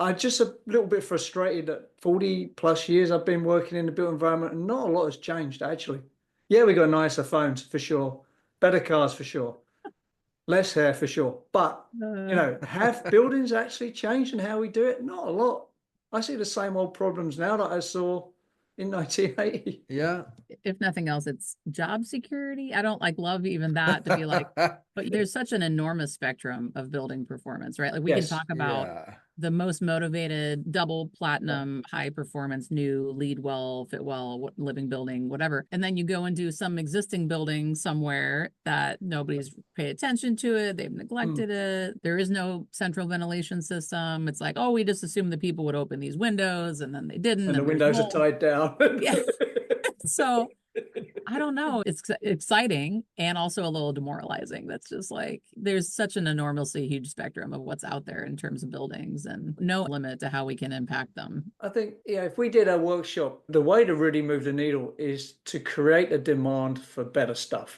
I'm just a little bit frustrated that 40 plus years I've been working in the built environment and not a lot has changed actually. Yeah, we got nicer phones for sure, better cars for sure, less hair for sure. But, Uh, have buildings actually changed in how we do it? Not a lot. I see the same old problems now that I saw in 1980. Yeah. if nothing else, it's job security. I don't like love even that to be like, but there's such an enormous spectrum of building performance, right? Like we can Yes. talk about Yeah. the most motivated double Yeah. platinum high performance new lead well fit well living building whatever, and then you go into some existing building somewhere that nobody's paid attention to it, they've Mm. neglected it, there is no central ventilation system. It's like, oh, we just assumed the people would open these windows and then they didn't And the and there's windows are mold. tied down. Yeah. So I don't know. It's exciting and also a little demoralizing. That's just like there's such an enormously huge spectrum of what's out there in terms of buildings and no limit to how we can impact them. I think, if we did a workshop, the way to really move the needle is to create a demand for better stuff.